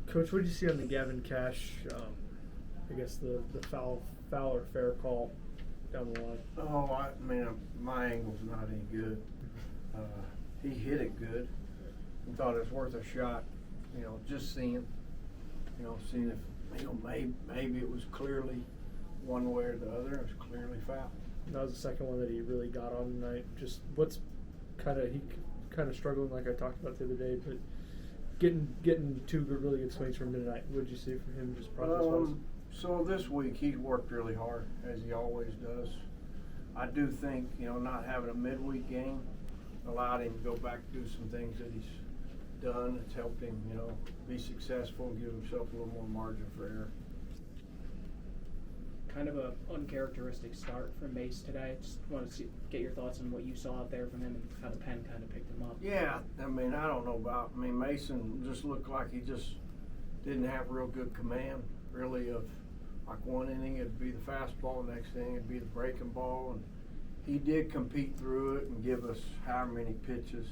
Coach, what did you see on the Gavin Cash? I guess the foul or fair call down the line. Oh, I mean, my angle's not any good. He hit it good. He thought it was worth a shot. Just seeing if maybe it was clearly one way or the other. It was clearly foul. That was the second one that he really got on tonight. Just what's he kind of struggling, like I talked about the other day, but getting two really good swings from midnight. What did you see from him, just process-wise? So this week he's worked really hard, as he always does. I do think not having a midweek game allowed him to go back and do some things that he's done. It's helped him be successful and give himself a little more margin for error. Kind of an uncharacteristic start from Mace today. Just want to get your thoughts on what you saw out there from him and how the pen kind of picked him up. Yeah, I don't know about. Mason just looked like he just didn't have real good command, really, of like one inning it'd be the fastball, next inning it'd be the breaking ball, and he did compete through it and give us however many pitches,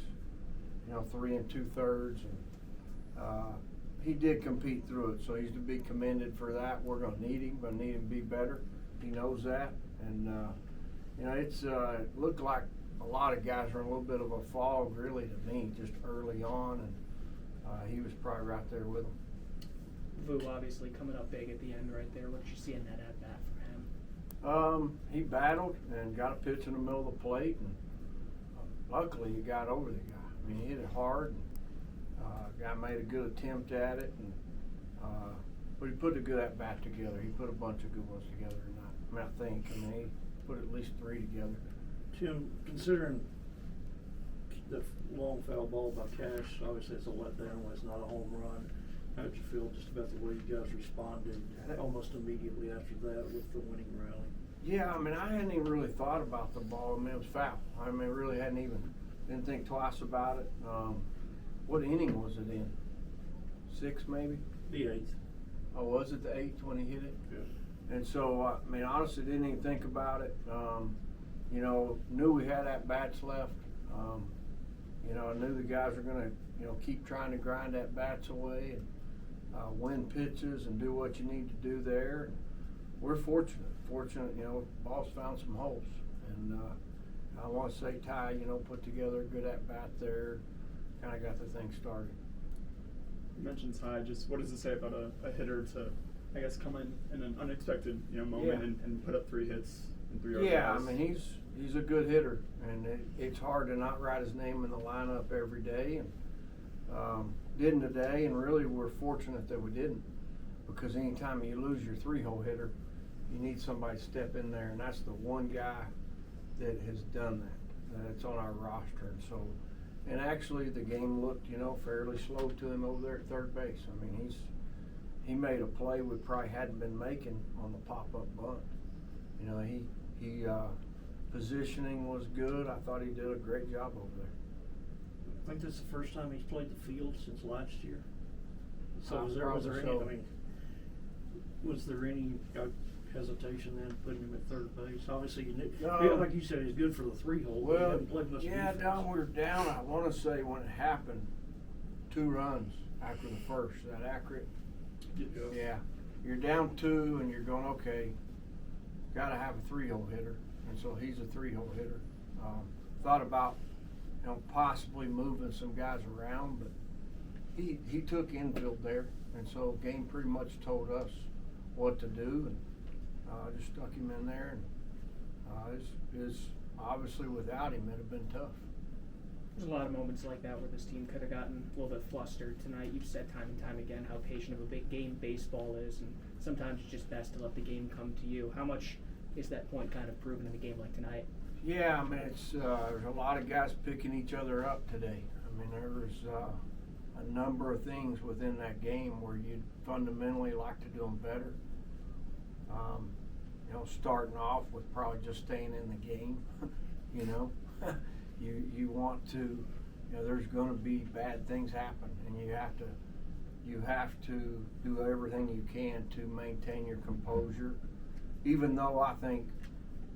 3 2/3, and he did compete through it, so he's to be commended for that. We're going to need him, to be better. He knows that, and it looked like a lot of guys were in a little bit of a fog, really, to me, just early on, and he was probably right there with them. Vu obviously coming up big at the end right there. What did you see in that at bat from him? He battled and got a pitch in the middle of the plate, and luckily he got over the guy. He hit it hard. Guy made a good attempt at it, but he put a good at bat together. He put a bunch of good ones together tonight. I think he put at least 3 together. Tim, considering the long foul ball by Cash, obviously it's a letdown when it's not a home run. How did you feel just about the way you guys responded almost immediately after that with the winning rally? Yeah, I hadn't even really thought about the ball. It was foul. Really didn't think twice about it. What inning was it in? 6 maybe? The 8th. Oh, was it the 8th when he hit it? Yeah. And so, honestly didn't even think about it. Knew we had at-bats left. I knew the guys were going to, keep trying to grind at-bats away and win pitches and do what you need to do there. And we're fortunate, ball's found some holes. And I want to say Ty, put together a good at-bat there. Kind of got the thing started. You mentioned Ty. Just what does it say about a hitter to, I guess, come in an unexpected moment and put up 3 hits in 3 RBIs? Yeah, he's a good hitter, and it's hard to not write his name in the lineup every day, and didn't today. And really, we're fortunate that we didn't, because anytime you lose your 3-hole hitter, you need somebody to step in there, and that's the one guy that has done that. That's on our roster, and so. And actually, the game looked, fairly slow to him over there at third base. He made a play we probably hadn't been making on the pop-up bunt. He positioning was good. I thought he did a great job over there. I think this is the first time he's played the field since last year. So was there any hesitation then putting him at third base? Obviously, you knew, like you said, he's good for the 3-hole. Well, he hadn't played much defense. we were down. I want to say when it happened, 2 runs after the first. Is that accurate? Yeah. You're down 2, and you're going, okay, got to have a 3-hole hitter, and so he's a 3-hole hitter. Thought about, possibly moving some guys around, but he took infield there, and so game pretty much told us what to do, and just stuck him in there, and it's obviously without him it'd have been tough. There's a lot of moments like that where this team could have gotten a little bit flustered tonight. You've said time and time again how patient of a big game baseball is, and sometimes it's just best to let the game come to you. How much is that point kind of proven in a game like tonight? Yeah, it's there's a lot of guys picking each other up today. There was a number of things within that game where you'd fundamentally like to do them better. Starting off with probably just staying in the game, you want to, there's going to be bad things happen, and you have to do everything you can to maintain your composure, even though I think,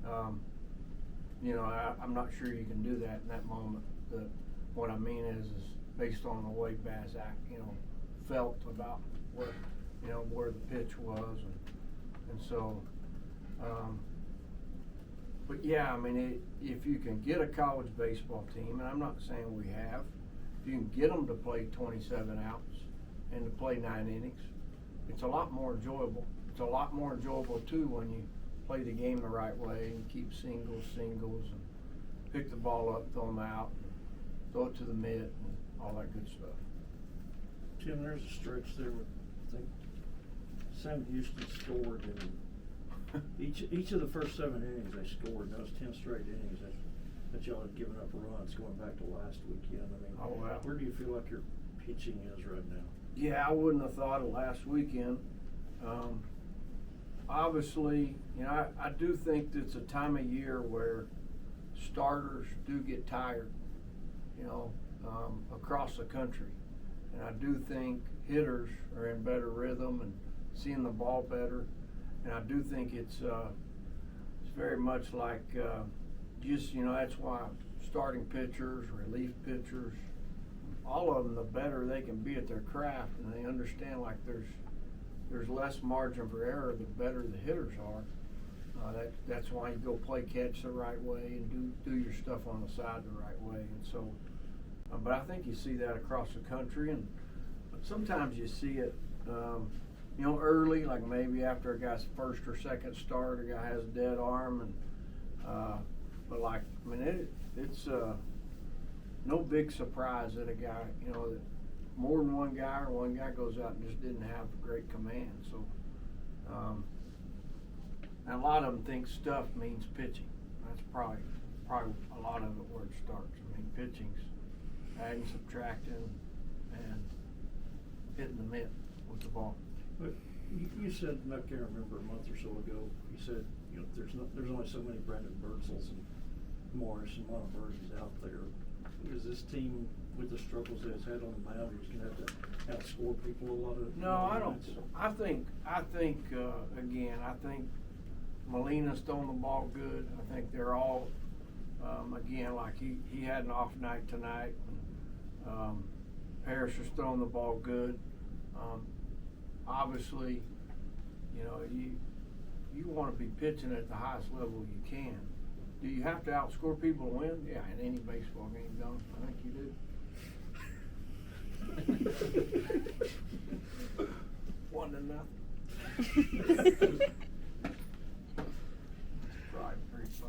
I'm not sure you can do that in that moment. What I mean is based on the way Baz felt about where, you know, where the pitch was, and so. But yeah, I mean, if you can get a college baseball team, and I'm not saying we have, if you can get them to play 27 outs and to play 9 innings, it's a lot more enjoyable. It's a lot more enjoyable too when you play the game the right way and keep singles, and pick the ball up, throw them out, throw it to the mitt, and all that good stuff. Tim, there's a stretch there where I think Sam Houston scored in each of the first 7 innings they scored, and those 10 straight innings that y'all had given up runs going back to last weekend. I mean, Oh, wow. Where do you feel like your pitching is right now? Yeah, I wouldn't have thought of last weekend. Obviously, you know, I do think that it's a time of year where starters do get tired, you know, across the country. And I do think hitters are in better rhythm and seeing the ball better. And I do think it's very much like just, you know, that's why starting pitchers, relief pitchers, all of them, the better they can be at their craft, and they understand like there's less margin for error the better the hitters are. That's why you go play catch the right way and do your stuff on the side the right way. And so, but I think you see that across the country, and but sometimes you see it, you know, early, like maybe after a guy's first or second start, a guy has a dead arm, and but like, I mean, it's no big surprise that a guy, you know, that more than one guy goes out and just didn't have great command. So, and a lot of them think stuff means pitching. That's probably a lot of it where it starts. I mean, pitching's adding, subtracting, and hitting the mitt with the ball. But you said, and I can't remember, a month or so ago, you said, you know, there's only so many Brandon Birdsels and Morris and Monteverdes out there. Is this team, with the struggles that it's had on the mound, is going to have to outscore people a lot of? No, I don't. I think again, I think Molina's throwing the ball good. I think they're all, again, like he had an off night tonight. Parrish is throwing the ball good. Obviously, you know, you want to be pitching at the highest level you can. Do you have to outscore people to win? Yeah, in any baseball game, don't I think you do. 1-0.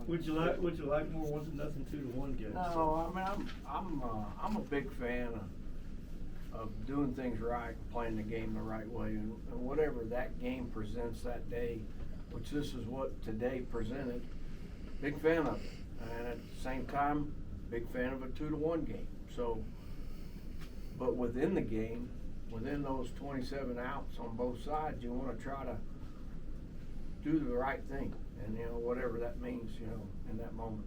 Would you like more 1-0, 2-1 games? No, I mean I'm a big fan of doing things right and playing the game the right way, and whatever that game presents that day, which this is what today presented. Big fan of it, and at the same time, big fan of a 2-1 game. So, but within the game, within those 27 outs on both sides, you want to try to do the right thing, and you know, whatever that means, you know, in that moment.